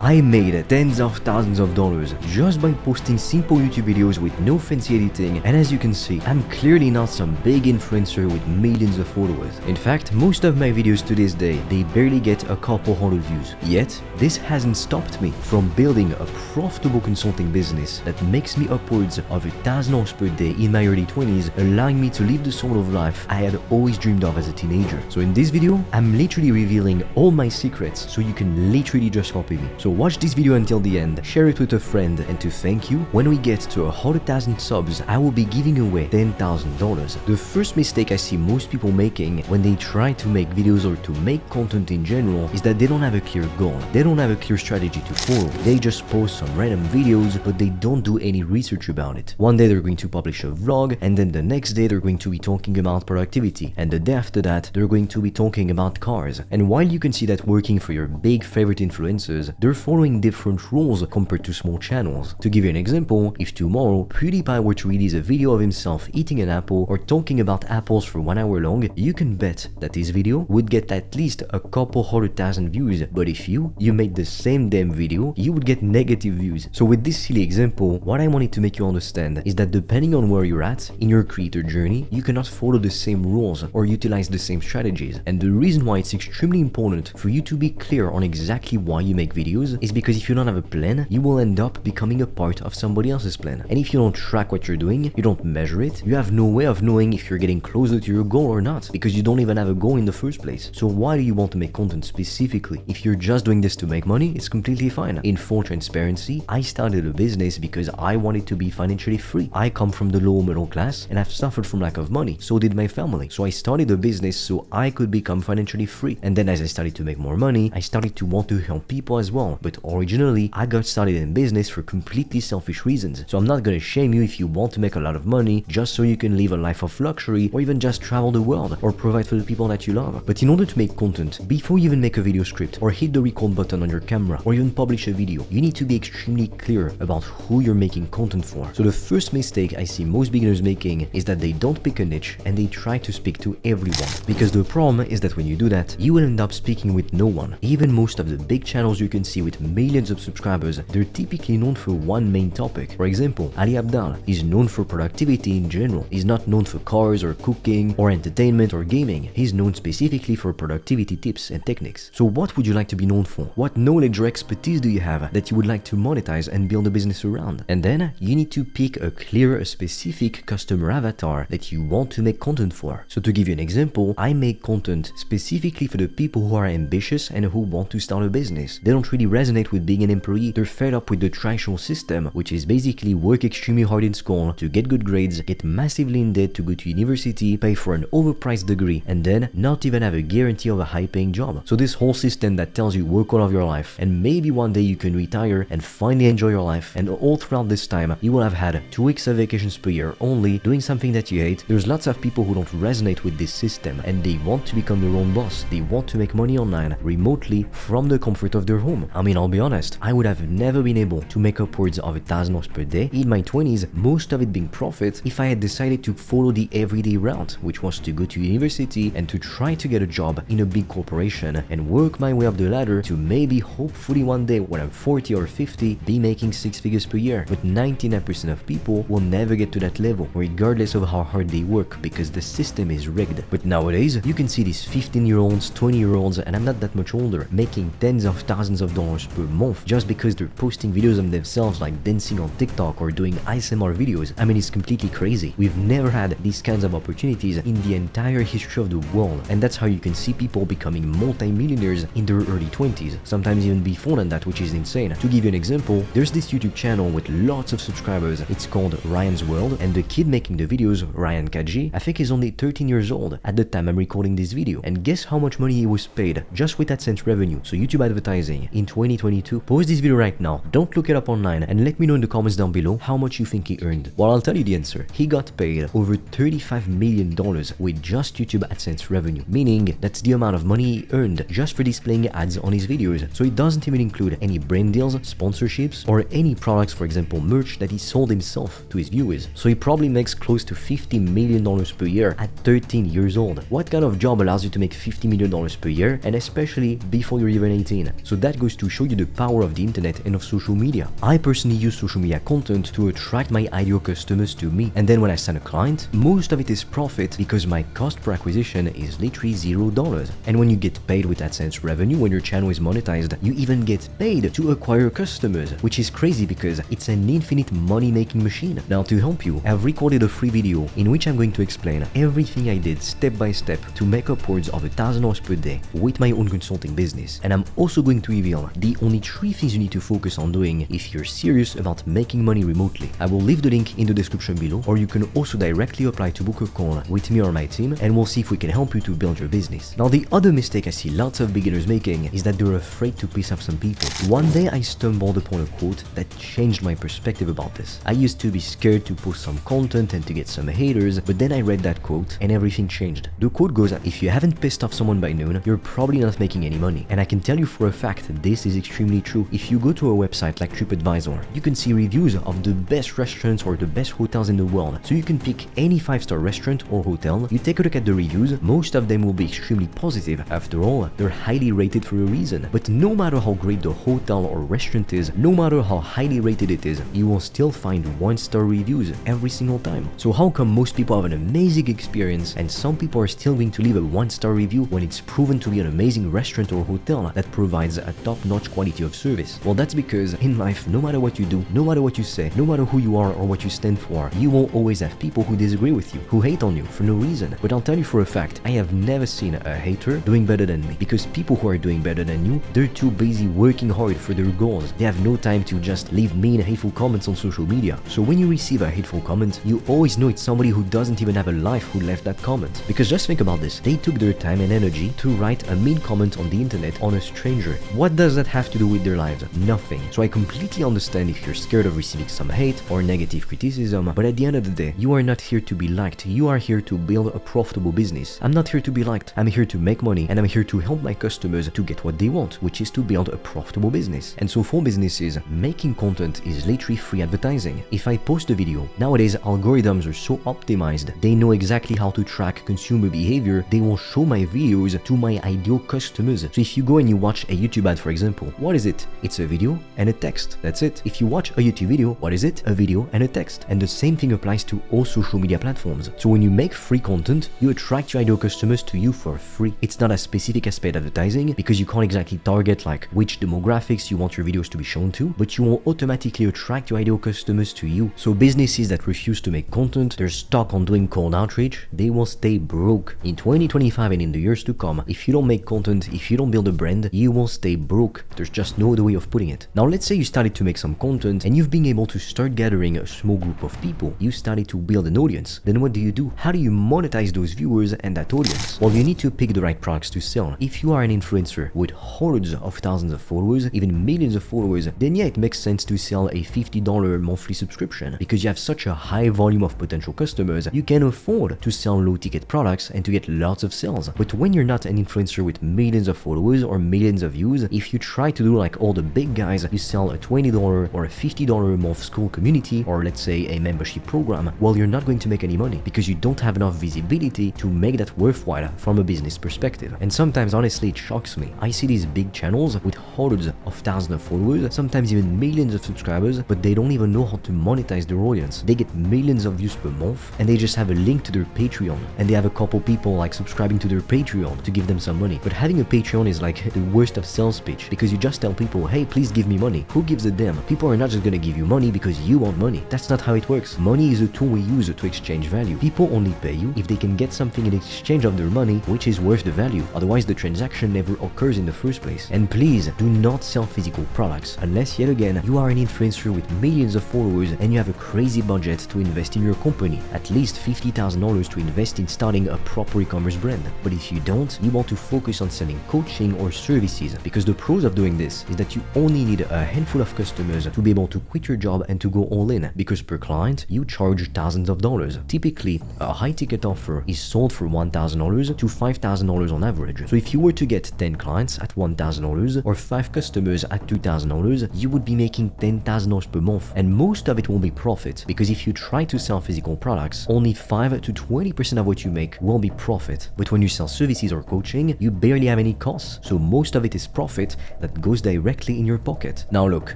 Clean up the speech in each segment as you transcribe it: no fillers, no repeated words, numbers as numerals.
I made tens of thousands of dollars just by posting simple YouTube videos with no fancy editing, and as you can see, I'm clearly not some big influencer with millions of followers. In fact, most of my videos to this day, they barely get a couple hundred views. Yet, this hasn't stopped me from building a profitable consulting business that makes me upwards of $1,000 per day in my early 20s, allowing me to live the sort of life I had always dreamed of as a teenager. So in this video, I'm literally revealing all my secrets so you can literally just copy me. So watch this video until the end, share it with a friend, and to thank you, when we get to 100,000 subs, I will be giving away $10,000. The first mistake I see most people making when they try to make videos or to make content in general is that they don't have a clear goal. They don't have a clear strategy to follow. They just post some random videos, but they don't do any research about it. One day they're going to publish a vlog, and then the next day they're going to be talking about productivity, and the day after that they're going to be talking about cars. And while you can see that working for your big favorite influencers, they're following different rules compared to small channels. To give you an example, if tomorrow PewDiePie were to release a video of himself eating an apple or talking about apples for 1 hour long, you can bet that this video would get at least a couple 100,000 views. But if you made the same damn video, you would get negative views. So with this silly example, what I wanted to make you understand is that depending on where you're at in your creator journey, you cannot follow the same rules or utilize the same strategies. And the reason why it's extremely important for you to be clear on exactly why you make videos is because if you don't have a plan, you will end up becoming a part of somebody else's plan. And if you don't track what you're doing, you don't measure it, you have no way of knowing if you're getting closer to your goal or not, because you don't even have a goal in the first place. So why do you want to make content specifically? If you're just doing this to make money, it's completely fine. In full transparency, I started a business because I wanted to be financially free. I come from the lower middle class and I've suffered from lack of money. So did my family. So I started a business so I could become financially free. And then as I started to make more money, I started to want to help people as well. But originally, I got started in business for completely selfish reasons. So I'm not gonna shame you if you want to make a lot of money just so you can live a life of luxury or even just travel the world or provide for the people that you love. But in order to make content, before you even make a video script or hit the record button on your camera or even publish a video, you need to be extremely clear about who you're making content for. So the first mistake I see most beginners making is that they don't pick a niche and they try to speak to everyone. Because the problem is that when you do that, you will end up speaking with no one. Even most of the big channels you can see with millions of subscribers, they're typically known for one main topic. For example, Ali Abdal is known for productivity in general. He's not known for cars or cooking or entertainment or gaming. He's known specifically for productivity tips and techniques. So what would you like to be known for? What knowledge or expertise do you have that you would like to monetize and build a business around? And then you need to pick a clear, specific customer avatar that you want to make content for. So to give you an example, I make content specifically for the people who are ambitious and who want to start a business. They don't really resonate with being an employee. They're fed up with the traditional system, which is basically work extremely hard in school to get good grades, get massively in debt to go to university, pay for an overpriced degree, and then not even have a guarantee of a high-paying job. So this whole system that tells you work all of your life and maybe one day you can retire and finally enjoy your life, and all throughout this time you will have had 2 weeks of vacations per year only doing something that you hate. There's lots of people who don't resonate with this system and they want to become their own boss. They want to make money online remotely from the comfort of their home. I mean, I'll be honest, I would have never been able to make upwards of $1,000 per day in my 20s, most of it being profit, if I had decided to follow the everyday route, which was to go to university and to try to get a job in a big corporation and work my way up the ladder to maybe hopefully one day when I'm 40 or 50 be making 6 figures per year. But 99% of people will never get to that level regardless of how hard they work, because the system is rigged. But nowadays you can see these 15-year-olds, 20-year-olds, and I'm not that much older, making tens of thousands of dollars per month just because they're posting videos of themselves like dancing on TikTok or doing ASMR videos. I mean, it's completely crazy. We've never had these kinds of opportunities in the entire history of the world, and that's how you can see people becoming multi-millionaires in their early 20s, sometimes even before than that, which is insane. To give you an example, there's this YouTube channel with lots of subscribers. It's called Ryan's World, and the kid making the videos, Ryan Kaji, I think is only 13 years old at the time I'm recording this video. And guess how much money he was paid just with AdSense revenue, so YouTube advertising, in 2022? Pause this video right now, don't look it up online, and let me know in the comments down below how much you think he earned. Well, I'll tell you the answer. He got paid over $35 million with just YouTube AdSense revenue, meaning that's the amount of money he earned just for displaying ads on his videos. So it doesn't even include any brand deals, sponsorships, or any products, for example merch, that he sold himself to his viewers. So he probably makes close to $50 million per year at 13 years old. What kind of job allows you to make $50 million per year, and especially before you're even 18? So that goes to to show you the power of the internet and of social media. I personally use social media content to attract my ideal customers to me, and then when I sign a client, most of it is profit because my cost per acquisition is literally $0. And when you get paid with AdSense revenue, when your channel is monetized, you even get paid to acquire customers, which is crazy because it's an infinite money-making machine. Now, to help you, I've recorded a free video in which I'm going to explain everything I did step by step to make upwards of $1,000 per day with my own consulting business. And I'm also going to reveal the only 3 things you need to focus on doing if you're serious about making money remotely. I will leave the link in the description below, or you can also directly apply to book a call with me or my team, and we'll see if we can help you to build your business. Now, the other mistake I see lots of beginners making is that they're afraid to piss off some people. One day I stumbled upon a quote that changed my perspective about this. I used to be scared to post some content and to get some haters, but then I read that quote and everything changed. The quote goes, if you haven't pissed off someone by noon, you're probably not making any money. And I can tell you for a fact this is extremely true. If you go to a website like TripAdvisor, you can see reviews of the best restaurants or the best hotels in the world. So you can pick any 5-star restaurant or hotel, you take a look at the reviews, most of them will be extremely positive. After all, they're highly rated for a reason. But no matter how great the hotel or restaurant is, no matter how highly rated it is, you will still find 1-star reviews every single time. So how come most people have an amazing experience and some people are still going to leave a 1-star review when it's proven to be an amazing restaurant or hotel that provides a top-notch quality of service? Well, that's because in life, no matter what you do, no matter what you say, no matter who you are or what you stand for, you will always have people who disagree with you, who hate on you for no reason. But I'll tell you for a fact, I have never seen a hater doing better than me, because people who are doing better than you, they're too busy working hard for their goals. They have no time to just leave mean, hateful comments on social media. So when you receive a hateful comment, you always know it's somebody who doesn't even have a life who left that comment. Because just think about this, they took their time and energy to write a mean comment on the internet on a stranger. What does that have to do with their lives? Nothing. So I completely understand if you're scared of receiving some hate or negative criticism, but at the end of the day, you are not here to be liked. You are here to build a profitable business. I'm not here to be liked. I'm here to make money, and I'm here to help my customers to get what they want, which is to build a profitable business. And so for businesses, making content is literally free advertising. If I post a video, nowadays algorithms are so optimized, they know exactly how to track consumer behavior. They will show my videos to my ideal customers. So if you go and you watch a YouTube ad, for example, what is it? It's a video and a text. That's it. If you watch a YouTube video, what is it? A video and a text. And the same thing applies to all social media platforms. So when you make free content, you attract your ideal customers to you for free. It's not as specific as paid advertising because you can't exactly target like which demographics you want your videos to be shown to, but you will automatically attract your ideal customers to you. So businesses that refuse to make content, they're stuck on doing cold outreach, they will stay broke. In 2025 and in the years to come, if you don't make content, if you don't build a brand, you will stay broke. There's just no other way of putting it. Now let's say you started to make some content and you've been able to start gathering a small group of people. You started to build an audience. Then what do? How do you monetize those viewers and that audience? Well, you need to pick the right products to sell. If you are an influencer with hundreds of thousands of followers, even millions of followers, then yeah, it makes sense to sell a $50 monthly subscription because you have such a high volume of potential customers, you can afford to sell low ticket products and to get lots of sales. But when you're not an influencer with millions of followers or millions of views, if you try to do like all the big guys, you sell a $20 or a $50 a month school community, or let's say a membership program, well, you're not going to make any money because you don't have enough visibility to make that worthwhile from a business perspective. And sometimes, honestly, it shocks me. I see these big channels with hundreds of thousands of followers, sometimes even millions of subscribers, but they don't even know how to monetize their audience. They get millions of views per month and they just have a link to their Patreon, and they have a couple people like subscribing to their Patreon to give them some money. But having a Patreon is like the worst of sales pitch because you just tell people, hey, please give me money. Who gives a damn? People are not just gonna give you money because you want money. That's not how it works. Money is a tool we use to exchange value. People only pay you if they can get something in exchange of their money which is worth the value. Otherwise, the transaction never occurs in the first place. And please do not sell physical products unless, yet again, you are an influencer with millions of followers and you have a crazy budget to invest in your company. At least $50,000 to invest in starting a proper e-commerce brand. But if you don't, you want to focus on selling coaching or services, because the pros of doing this is that you only need a handful of customers to be able to quit your job and to go all in, because per client, you charge thousands of dollars. Typically, a high ticket offer is sold for $1,000 to $5,000 on average. So if you were to get 10 clients at $1,000 or 5 customers at $2,000, you would be making $10,000 per month, and most of it will be profit, because if you try to sell physical products, only 5 to 20% of what you make will be profit. But when you sell services or coaching, you barely have any costs, so most of it is profit, that goes directly in your pocket. Now look,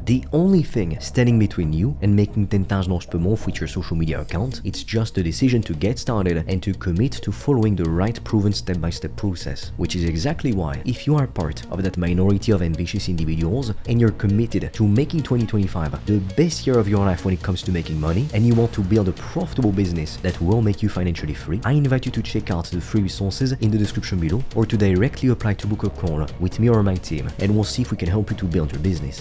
the only thing standing between you and making $10,000 per month with your social media account, it's just a decision to get started and to commit to following the right proven step-by-step process. Which is exactly why, if you are part of that minority of ambitious individuals and you're committed to making 2025 the best year of your life when it comes to making money, and you want to build a profitable business that will make you financially free, I invite you to check out the free resources in the description below, or to directly apply to book a call with me or my team, and we'll see if we can help you to build your business.